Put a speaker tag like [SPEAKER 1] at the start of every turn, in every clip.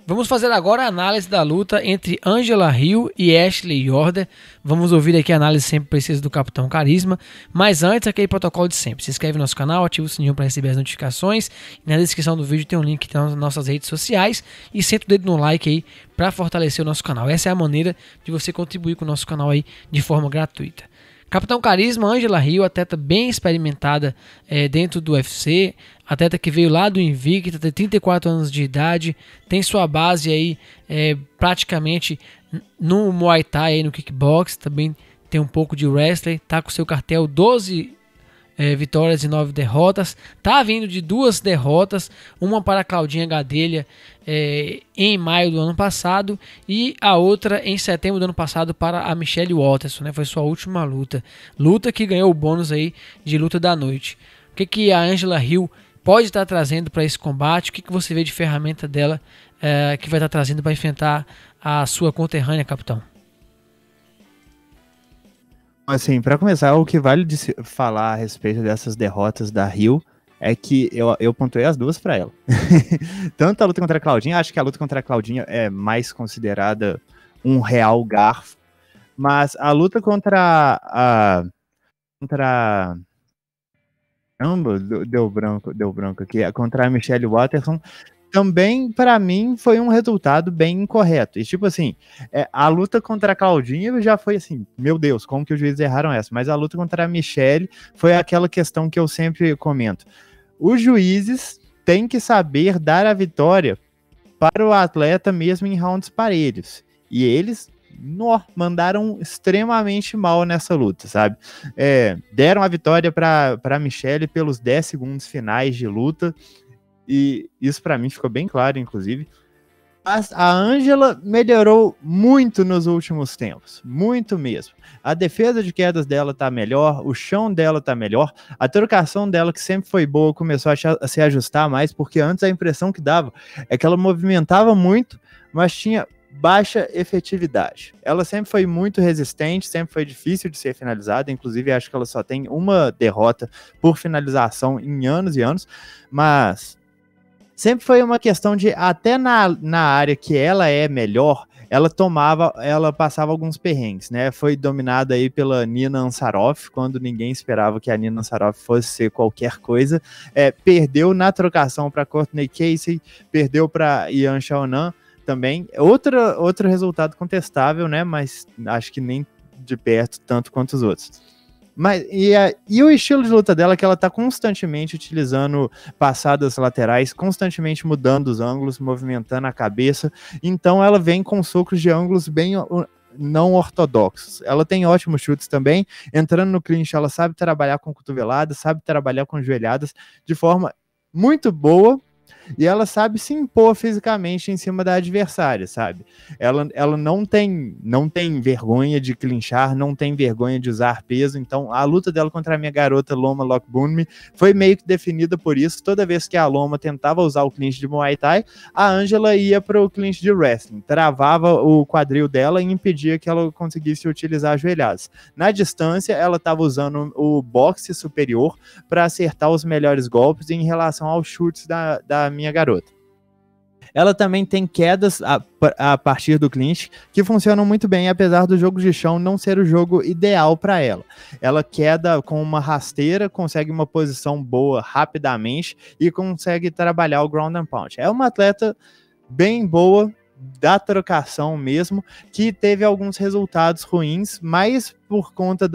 [SPEAKER 1] Vamos fazer agora a análise da luta entre Angela Hill e Ashley Yoder. Vamos ouvir aqui a análise sempre precisa do Capitão Carisma. Mas antes, aquele protocolo de sempre. Se inscreve no nosso canal, ativa o sininho para receber as notificações. E na descrição do vídeo tem um link nas nossas redes sociais. E senta o dedo no like aí para fortalecer o nosso canal. Essa é a maneira de você contribuir com o nosso canal aí de forma gratuita. Capitão Carisma, Angela Hill, atleta bem experimentada dentro do UFC, atleta que veio lá do Invicta, tem 34 anos de idade, tem sua base aí praticamente no Muay Thai, aí no kickbox, também tem um pouco de wrestling, tá com seu cartel 12 vitórias e 9 derrotas, tá vindo de 2 derrotas, uma para a Claudinha Gadelha em maio do ano passado e a outra em setembro do ano passado para a Michelle Waterson, né? Foi sua última luta que ganhou o bônus aí de luta da noite. O que a Angela Hill pode estar trazendo para esse combate? O que você vê de ferramenta dela que vai estar trazendo para enfrentar a sua conterrânea, capitão?
[SPEAKER 2] Assim, para começar, o que vale de se falar a respeito dessas derrotas da Hill é que eu pontuei as duas para ela. Tanto a luta contra a Claudinha, acho que a luta contra a Claudinha é mais considerada um real garfo, mas a luta contra deu branco aqui, contra a Michelle Waterson, também, para mim, foi um resultado bem incorreto. E, tipo assim, a luta contra a Claudinha já foi assim, meu Deus, como que os juízes erraram essa? Mas a luta contra a Michelle foi aquela questão que eu sempre comento. Os juízes têm que saber dar a vitória para o atleta mesmo em rounds parelhos. E eles mandaram extremamente mal nessa luta, sabe? Deram a vitória para a Michelle pelos 10 segundos finais de luta. E isso para mim ficou bem claro, inclusive. Mas a Angela melhorou muito nos últimos tempos, muito mesmo. A defesa de quedas dela tá melhor, o chão dela tá melhor, a trocação dela, que sempre foi boa, começou a se ajustar mais, porque antes a impressão que dava é que ela movimentava muito, mas tinha baixa efetividade. Ela sempre foi muito resistente, sempre foi difícil de ser finalizada, inclusive acho que ela só tem uma derrota por finalização em anos e anos, mas sempre foi uma questão de, até na área que ela é melhor, ela passava alguns perrengues, né? Foi dominada aí pela Nina Ansaroff, quando ninguém esperava que a Nina Ansaroff fosse ser qualquer coisa. Perdeu na trocação para Courtney Casey, perdeu para Yan Xiaonan também. Outro resultado contestável, né? Mas acho que nem de perto tanto quanto os outros. E o estilo de luta dela é que ela tá constantemente utilizando passadas laterais, constantemente mudando os ângulos, movimentando a cabeça. Então ela vem com socos de ângulos bem não ortodoxos. Ela tem ótimos chutes também. Entrando no clinch, ela sabe trabalhar com cotoveladas, sabe trabalhar com joelhadas de forma muito boa. E ela sabe se impor fisicamente em cima da adversária, sabe? Ela não tem vergonha de clinchar, não tem vergonha de usar peso. Então, a luta dela contra a minha garota Loma Lockboonmee foi meio que definida por isso. Toda vez que a Loma tentava usar o clinch de Muay Thai, a Angela ia para o clinch de wrestling, travava o quadril dela e impedia que ela conseguisse utilizar ajoelhadas. Na distância, ela estava usando o boxe superior para acertar os melhores golpes em relação aos chutes da minha garota. Ela também tem quedas a partir do clinch que funcionam muito bem, apesar do jogo de chão não ser o jogo ideal para ela. Ela queda com uma rasteira, consegue uma posição boa rapidamente e consegue trabalhar o ground and pound. É uma atleta bem boa da trocação mesmo, que teve alguns resultados ruins, mais por conta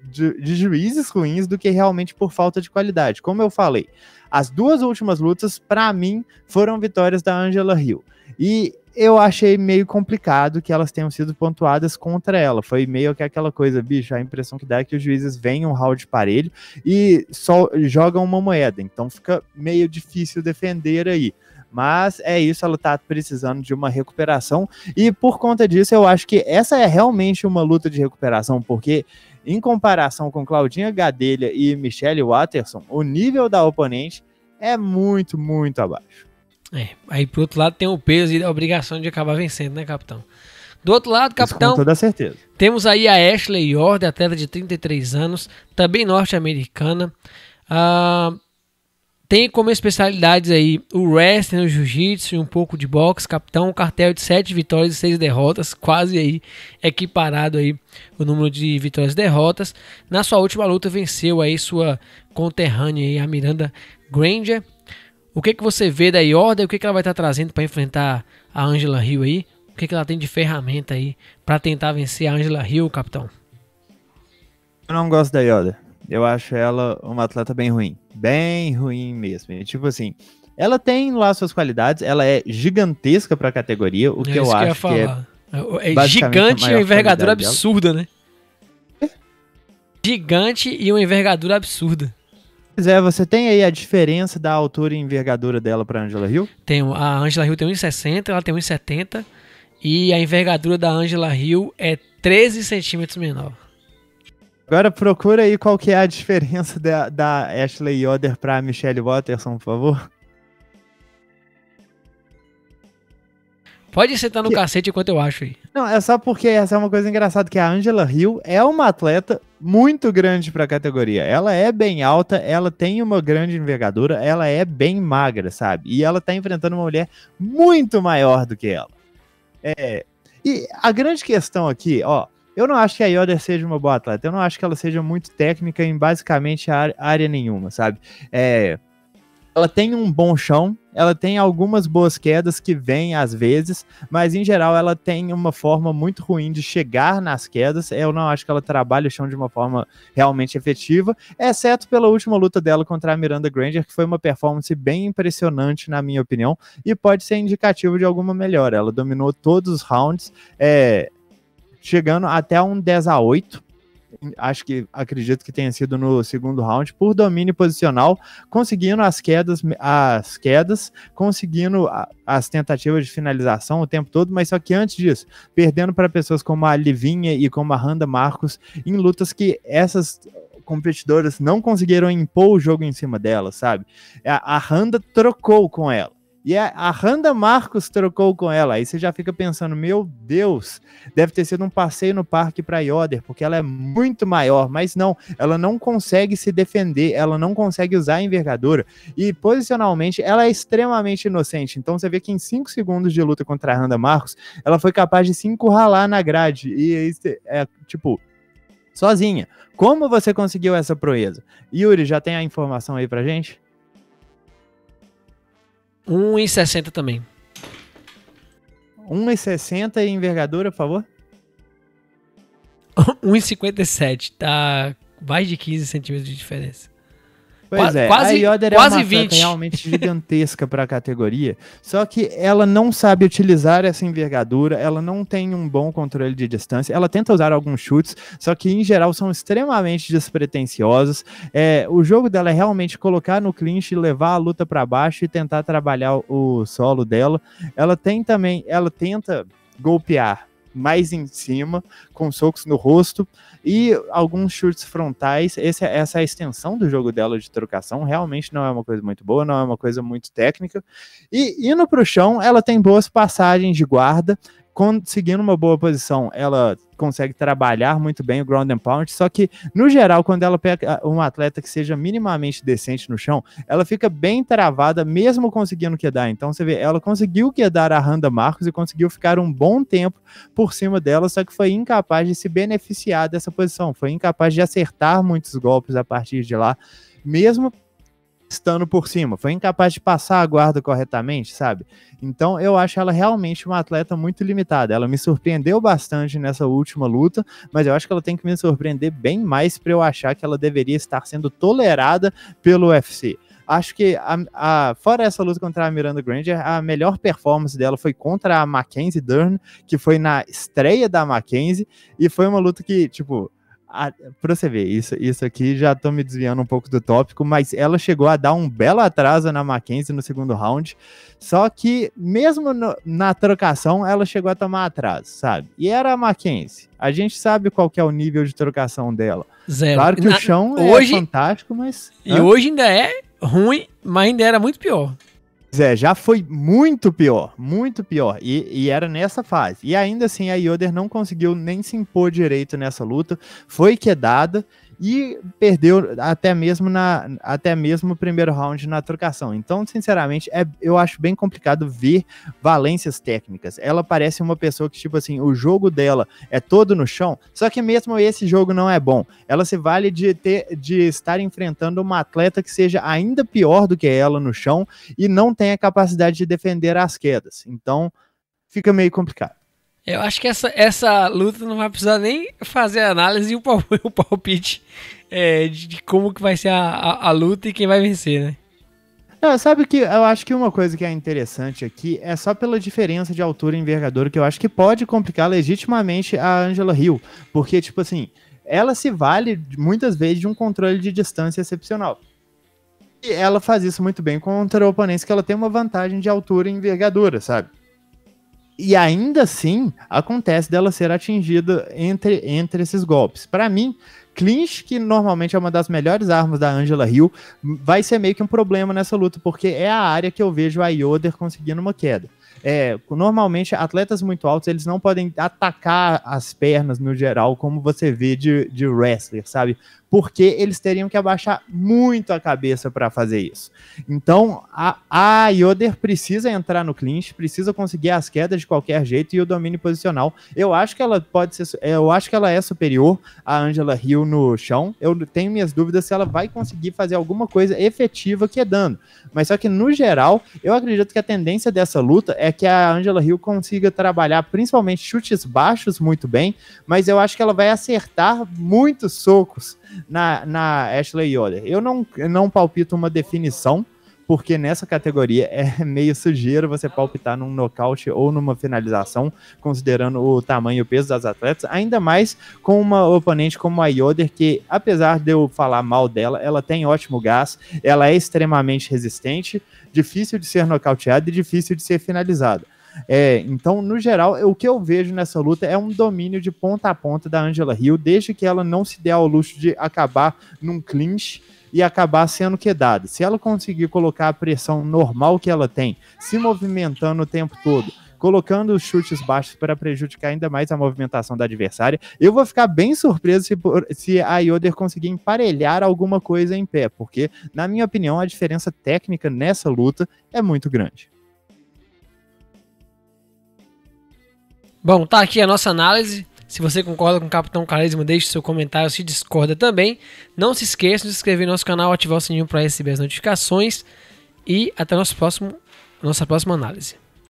[SPEAKER 2] de juízes ruins do que realmente por falta de qualidade. Como eu falei, as duas últimas lutas, para mim, foram vitórias da Angela Hill. E eu achei meio complicado que elas tenham sido pontuadas contra ela. Foi meio que aquela coisa, bicho, a impressão que dá é que os juízes veem um round parelho e só jogam uma moeda. Então fica meio difícil defender aí. Mas é isso, ela tá precisando de uma recuperação. E por conta disso, eu acho que essa é realmente uma luta de recuperação, porque em comparação com Claudinha Gadelha e Michelle Waterson, o nível da oponente é muito, muito abaixo.
[SPEAKER 1] Aí pro outro lado tem o peso e a obrigação de acabar vencendo, né, capitão? Do outro lado, capitão,
[SPEAKER 2] com toda certeza,
[SPEAKER 1] temos aí a Ashley Yoder, atleta de 33 anos, também norte-americana. tem como especialidades aí o wrestling, o jiu-jitsu e um pouco de boxe, capitão, um cartel de 7 vitórias e 6 derrotas, quase aí equiparado aí o número de vitórias e derrotas. Na sua última luta venceu aí sua conterrânea aí, a Miranda Granger. O que você vê da Yoder? O que ela vai estar trazendo para enfrentar a Angela Hill aí? O que ela tem de ferramenta aí para tentar vencer a Angela Hill, capitão?
[SPEAKER 2] Eu não gosto da Yoder. Eu acho ela uma atleta bem ruim mesmo. E, tipo assim, ela tem lá suas qualidades, ela é gigantesca pra categoria, o que eu acho que
[SPEAKER 1] é gigante e uma envergadura absurda, né? Gigante e uma envergadura absurda.
[SPEAKER 2] Pois é, você tem aí a diferença da altura e envergadura dela pra Angela Hill?
[SPEAKER 1] A Angela Hill tem 1,60, ela tem 1,70 e a envergadura da Angela Hill é 13 centímetros menor.
[SPEAKER 2] Agora procura aí qual que é a diferença da Ashley Yoder pra Michelle Waterson, por favor.
[SPEAKER 1] Pode sentar no cacete enquanto eu acho aí.
[SPEAKER 2] Não, é só porque essa é uma coisa engraçada, que a Angela Hill é uma atleta muito grande pra categoria. Ela é bem alta, ela tem uma grande envergadura, ela é bem magra, sabe? E ela tá enfrentando uma mulher muito maior do que ela. E a grande questão aqui, ó, eu não acho que a Yoder seja uma boa atleta, eu não acho que ela seja muito técnica em basicamente área nenhuma, sabe? Ela tem um bom chão, ela tem algumas boas quedas que vêm às vezes, mas em geral ela tem uma forma muito ruim de chegar nas quedas. Eu não acho que ela trabalha o chão de uma forma realmente efetiva, exceto pela última luta dela contra a Miranda Granger, que foi uma performance bem impressionante na minha opinião, e pode ser indicativo de alguma melhora. Ela dominou todos os rounds, chegando até um 10-8, acredito que tenha sido no segundo round, por domínio posicional, conseguindo as quedas, conseguindo as tentativas de finalização o tempo todo, mas só que antes disso, perdendo para pessoas como a Livinha e como a Randa Marcos, em lutas que essas competidoras não conseguiram impor o jogo em cima dela, sabe? A Randa trocou com ela. E a Randa Marcos trocou com ela. Aí você já fica pensando, meu Deus, deve ter sido um passeio no parque para Yoder, porque ela é muito maior. Mas não, ela não consegue se defender, ela não consegue usar a envergadura. E posicionalmente, ela é extremamente inocente. Então você vê que em 5 segundos de luta contra a Randa Marcos, ela foi capaz de se encurralar na grade. E sozinha. Como você conseguiu essa proeza? Yuri, já tem a informação aí pra gente?
[SPEAKER 1] 1,60 também.
[SPEAKER 2] 1,60 e envergadura, por favor?
[SPEAKER 1] 1,57. Tá mais de 15 centímetros de diferença.
[SPEAKER 2] Pois é,
[SPEAKER 1] quase,
[SPEAKER 2] a Yoder é
[SPEAKER 1] quase
[SPEAKER 2] uma
[SPEAKER 1] 20.
[SPEAKER 2] atleta realmente gigantesca para a categoria, só que ela não sabe utilizar essa envergadura, ela não tem um bom controle de distância, ela tenta usar alguns chutes, só que em geral são extremamente despretensiosos. O jogo dela é realmente colocar no clinch, levar a luta para baixo e tentar trabalhar o solo dela. Ela tenta golpear mais em cima, com socos no rosto e alguns chutes frontais. Essa é a extensão do jogo dela de trocação. Realmente não é uma coisa muito boa, não é uma coisa muito técnica. E indo para o chão, ela tem boas passagens de guarda, conseguindo uma boa posição, ela consegue trabalhar muito bem o ground and pound, só que, no geral, quando ela pega um atleta que seja minimamente decente no chão, ela fica bem travada, mesmo conseguindo quedar. Então, você vê, ela conseguiu quedar a Randa Marcos e conseguiu ficar um bom tempo por cima dela, só que foi incapaz de se beneficiar dessa posição, foi incapaz de acertar muitos golpes a partir de lá, mesmo estando por cima, foi incapaz de passar a guarda corretamente, sabe? Então eu acho ela realmente uma atleta muito limitada. Ela me surpreendeu bastante nessa última luta, mas eu acho que ela tem que me surpreender bem mais para eu achar que ela deveria estar sendo tolerada pelo UFC. Acho que, fora essa luta contra a Miranda Granger, a melhor performance dela foi contra a Mackenzie Dern, que foi na estreia da Mackenzie, e foi uma luta que, tipo, pra você ver, isso aqui já tô me desviando um pouco do tópico, mas ela chegou a dar um belo atraso na Mackenzie no segundo round, só que mesmo na trocação ela chegou a tomar atraso, sabe? E era a Mackenzie, a gente sabe qual que é o nível de trocação dela.
[SPEAKER 1] Zero.
[SPEAKER 2] Claro que o chão é fantástico, mas...
[SPEAKER 1] Hoje ainda é ruim, mas ainda era muito pior.
[SPEAKER 2] Já foi muito pior, e era nessa fase, e ainda assim a Yoder não conseguiu nem se impor direito nessa luta, foi quedada, e perdeu até mesmo o primeiro round na trocação. Então, sinceramente, eu acho bem complicado ver valências técnicas. Ela parece uma pessoa que, tipo assim, o jogo dela é todo no chão, só que mesmo esse jogo não é bom. Ela se vale de estar enfrentando uma atleta que seja ainda pior do que ela no chão e não tem a capacidade de defender as quedas. Então, fica meio complicado.
[SPEAKER 1] Eu acho que essa luta não vai precisar nem fazer análise e o palpite de como que vai ser a luta e quem vai vencer, né?
[SPEAKER 2] Não, sabe que eu acho que uma coisa que é interessante aqui é só pela diferença de altura e envergadura, que eu acho que pode complicar legitimamente a Angela Hill, porque, tipo assim, ela se vale muitas vezes de um controle de distância excepcional. E ela faz isso muito bem contra oponentes que ela tem uma vantagem de altura e envergadura, sabe? E ainda assim, acontece dela ser atingida entre esses golpes. Para mim, clinch, que normalmente é uma das melhores armas da Angela Hill, vai ser meio que um problema nessa luta, porque é a área que eu vejo a Yoder conseguindo uma queda. Normalmente, atletas muito altos, eles não podem atacar as pernas no geral, como você vê de wrestler, sabe? Porque eles teriam que abaixar muito a cabeça para fazer isso. Então, a Yoder precisa entrar no clinch, precisa conseguir as quedas de qualquer jeito e o domínio posicional. Eu acho que ela é superior à Angela Hill no chão. Eu tenho minhas dúvidas se ela vai conseguir fazer alguma coisa efetiva quedando. Mas só que, no geral, eu acredito que a tendência dessa luta é que a Angela Hill consiga trabalhar principalmente chutes baixos muito bem, mas eu acho que ela vai acertar muitos socos na Ashley Yoder. Eu não palpito uma definição, porque nessa categoria é meio sujeira você palpitar num nocaute ou numa finalização, considerando o tamanho e o peso das atletas, ainda mais com uma oponente como a Yoder, que, apesar de eu falar mal dela, ela tem ótimo gás, ela é extremamente resistente, difícil de ser nocauteada e difícil de ser finalizada. Então, no geral, o que eu vejo nessa luta é um domínio de ponta a ponta da Angela Hill, desde que ela não se dê ao luxo de acabar num clinch e acabar sendo quedada. Se ela conseguir colocar a pressão normal que ela tem, se movimentando o tempo todo, colocando os chutes baixos para prejudicar ainda mais a movimentação da adversária, eu vou ficar bem surpreso se a Yoder conseguir emparelhar alguma coisa em pé, porque, na minha opinião, a diferença técnica nessa luta é muito grande.
[SPEAKER 1] Bom, tá aqui a nossa análise. Se você concorda com o Capitão Carisma, deixe seu comentário. Se discorda também, não se esqueça de se inscrever no nosso canal, ativar o sininho para receber as notificações. E até nossa próxima análise.